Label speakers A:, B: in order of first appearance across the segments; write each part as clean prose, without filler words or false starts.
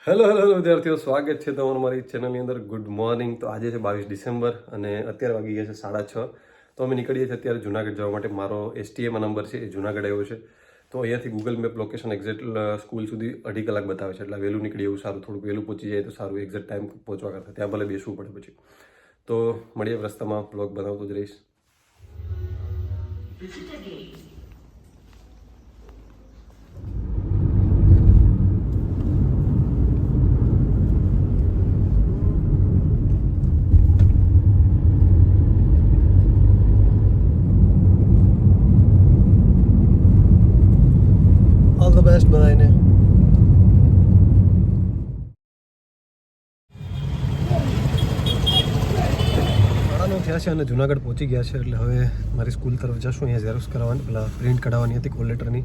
A: Hello hello hello વિદ્યાર્થીઓ, સ્વાગત છે તમારું મારી ચેનલની અંદર. Good morning. તો આજે છે 22 ડિસેમ્બર અને અત્યારે વાગી ગયા છે 6:30. તો અમે નીકળીએ છીએ અત્યારે જુનાગઢ જવા માટે. મારો એસટીએમાં નંબર છે, એ જુનાગઢ આવ્યો છે. તો અહીંયાથી Google map location exact school સુધી 2.5 કલાક બતાવે છે. એટલે વહેલું નીકળીએ એવું સારું, થોડુંક વહેલું પહોંચી જાય તો સારું. એક્ઝેક્ટ ટાઈમ પહોંચવા કરતાં ત્યાં ભલે બેસવું પડે પછી. તો મળીએ રસ્તામાં, બ્લોગ બનાવતો જ રહીશ. ઓલ ધ બેસ્ટ બધાને. થયા છે અને જુનાગઢ પહોંચી ગયા છે. એટલે હવે મારી સ્કૂલ તરફ જશું. અહીંયા ઝેરોક્સ કરાવવાની, પેલા પ્રિન્ટ કઢાવવાની હતી કોલ લેટરની,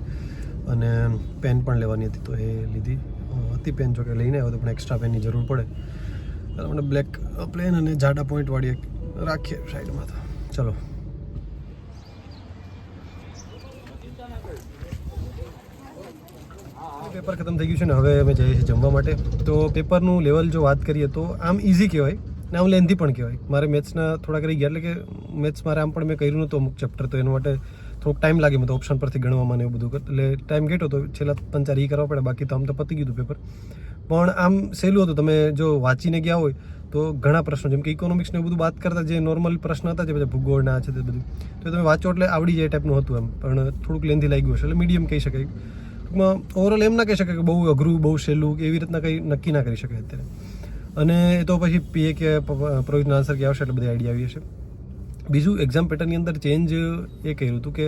A: અને પેન પણ લેવાની હતી. તો એ લીધી હતી પેન, જો કે લઈને આવ્યો તો પણ એક્સ્ટ્રા પેનની જરૂર પડે. એટલે મને બ્લેક પ્લેન અને જાડા પોઈન્ટવાળી એક રાખીએ સાઈડમાં. તો ચલો. પેપર ખતમ થઈ ગયું છે ને હવે અમે જઈએ છીએ જમવા માટે. તો પેપરનું લેવલ જો વાત કરીએ તો આમ ઇઝી કહેવાય ને આમ લેન્થી પણ કહેવાય. મારે મેથ્સના થોડાક રહી ગયા, એટલે કે મેથ્સ મારે આમ પણ મેં કર્યું નહોતું અમુક ચેપ્ટર, તો એના માટે થોડોક ટાઈમ લાગે. મેં તો ઓપ્શન પરથી ગણવામાં ને એવું બધું, એટલે ટાઈમ ઘેટો તો છેલ્લા 3-4 કરવા પડે. બાકી તો આમ તો પતી ગયું પેપર. પણ આમ સહેલું હતું. તમે જો વાંચીને ગયા હોય તો ઘણા પ્રશ્નો, જેમ કે ઇકોનોમિક્સને એવું બધું વાત કરતા જે નોર્મલ પ્રશ્ન હતા, જે બધા ભૂગોળના છે તે બધું, તો તમે વાંચો એટલે આવડી જાય ટાઈપનું હતું એમ. પણ થોડુંક લેન્થી લાગ્યું હશે, એટલે મીડિયમ કહી શકાય. ટૂંકમાં ઓવરઓલ એમ ના કહી શકાય કે બહુ અઘરું, બહુ સહેલું, એવી રીતના કંઈ નક્કી ના કરી શકાય અત્યારે. અને એ તો પછી પીએ કે પ્રોવિઝનલ આન્સર કે આવશે એટલે બધી આઈડિયા આવી હશે. બીજું, એક્ઝામ પેટર્નની અંદર ચેન્જ એ કર્યું હતું કે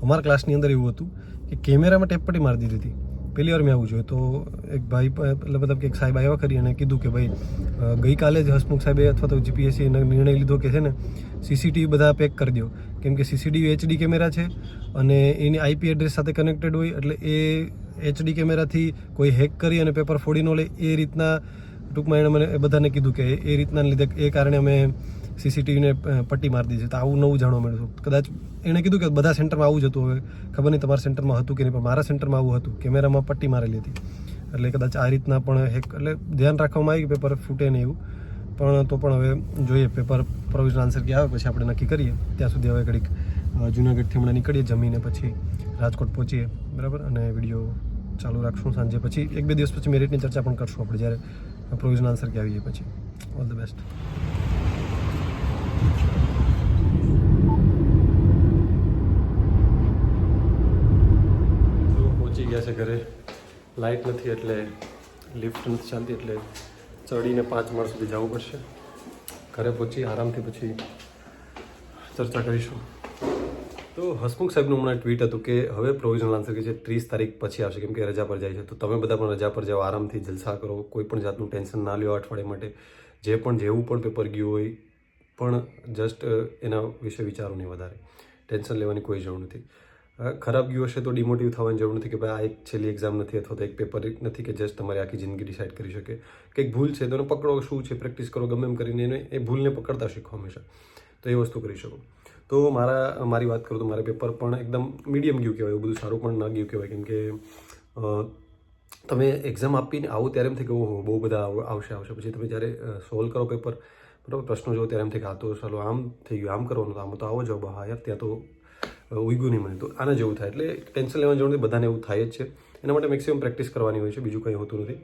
A: અમારા ક્લાસની અંદર એવું હતું કે કેમેરામાં ટેપપટ્ટી મારી દીધી હતી. પહેલી વાર મેં આવું જોઈએ. તો એક ભાઈ, એટલે મતલબ કે એક સાહેબ આવ્યા કરી અને કીધું કે ભાઈ ગઈકાલે જ હસમુખ સાહેબે અથવા તો જીપીએસસી નિર્ણય લીધો કે છે ને સીસીટીવી બધા પેક કરી દો, કેમ કે સીસીટીવી એચડી કેમેરા છે અને એની આઈપી એડ્રેસ સાથે કનેક્ટેડ હોય. એટલે એ એચડી કેમેરાથી કોઈ હેક કરી અને પેપર ફોડી ન લે, એ રીતના ટૂંકમાં એણે મને બધાને કીધું કે એ રીતના લીધે એ કારણે અમે સીસીટીવીને પટ્ટી મારી દીધી. તો આવું નવું જાણવા મળ્યું. કદાચ એણે કીધું કે બધા સેન્ટરમાં આવું જ હતું. હવે ખબર નહીં તમારા સેન્ટરમાં હતું કે નહીં, પણ મારા સેન્ટરમાં આવું હતું, કેમેરામાં પટ્ટી મારેલી હતી. એટલે કદાચ આ રીતના પણ હેક, એટલે ધ્યાન રાખવામાં આવી કે પેપર ફૂટે નહીં એવું. પણ તો પણ હવે જોઈએ, પેપર પ્રોવિઝનલ આન્સર કે આવે પછી આપણે નક્કી કરીએ. ત્યાં સુધી હવે ઘડીક જુનાગઢથી હમણાં નીકળીએ, જમીને પછી રાજકોટ પહોંચીએ, બરાબર. અને વિડીયો ચાલુ રાખશું સાંજે. પછી 1-2 દિવસ પછી મેરિટની ચર્ચા પણ કરશું આપણે, જ્યારે પ્રોવિઝનલ આન્સર કે આવી જાય પછી. All the best. પહોંચી ગયા છે ઘરે. લાઇટ નથી એટલે લિફ્ટ નથી ચાલતી, એટલે ચડીને 5 માળ સુધી જવું પડશે. ઘરે પહોંચી આરામથી પછી ચર્ચા કરીશું. તો હસમુખ સાહેબનું હમણાં ટ્વીટ હતું કે હવે પ્રોવિઝનલ આન્સર કે છે 30 તારીખ પછી આવશે, કેમ કે રજા પર જાય છે. તો તમે બધા પણ રજા પર જાઓ, આરામથી જલસા કરો, કોઈ પણ જાતનું ટેન્શન ના લ્યો અઠવાડિયા માટે. જે પણ જેવું પણ પેપર ગયું હોય પણ જસ્ટ એના વિશે વિચારો નહીં વધારે. ટેન્શન લેવાની કોઈ જરૂર નથી. ખરાબ ગયું હશે તો ડિમોટિવ થવાની જરૂર નથી કે ભાઈ આ એક છેલ્લી એક્ઝામ નથી અથવા તો એક પેપર નથી કે જસ્ટ તમારી આખી જિંદગી ડિસાઇડ કરી શકે. કંઈક ભૂલ છે તો એને પકડો, શું છે, પ્રેક્ટિસ કરો, ગમે એમ કરીને એને એ ભૂલને પકડતા શીખો હંમેશા. તો એ વસ્તુ કરી શકો. તો મારી વાત કરું તો મારે પેપર પણ એકદમ મીડિયમ ગયું કહેવાય, એવું બધું સારું પણ ના ગયું કહેવાય. કેમ કે તમે એક્ઝામ આપીને આવો ત્યારે એમ થાય કે ઓહો બહુ બધા આવશે. પછી તમે જ્યારે સોલ્વ કરો પેપર, બરાબર, પ્રશ્નો જો ત્યારે એમ થાય કે આ તો ચાલો આમ થઈ ગયું, આમ કરવાનું, તો આમ તો આવો જવાબ, હા યાર ત્યાં તો ઉગ્યું નહીં મને, તો આના જેવું થાય. એટલે ટેન્શન લેવાની જરૂર નથી, બધાને એવું થાય જ છે. એના માટે મેક્સિમમ પ્રેક્ટિસ કરવાની હોય છે, બીજું કંઈ હોતું નથી.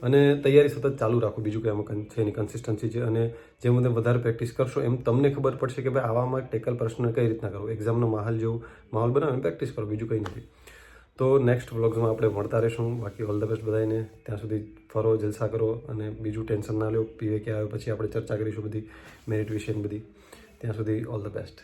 A: અને તૈયારી સતત ચાલુ રાખો, બીજું કંઈ આમાં છે એની કન્સિસ્ટન્સી છે. અને જેમ તમે વધારે પ્રેક્ટિસ કરશો એમ તમને ખબર પડશે કે ભાઈ આવામાં ટેકલ પ્રશ્ન કઈ રીતના કરવો. એક્ઝામનો માહોલ બનાવીને પ્રેક્ટિસ કરો, બીજું કંઈ નથી. તો નેક્સ્ટ વ્લોગ્સમાં આપણે મળતા રહીશું. બાકી ઓલ ધ બેસ્ટ બધાને. ત્યાં સુધી ફરો, જલસા કરો અને બીજું ટેન્શન ના લો. પીવે કે આવે પછી આપણે ચર્ચા કરીશું બધી મેરિટ વિશે બધી. ત્યાં સુધી ઓલ ધ બેસ્ટ.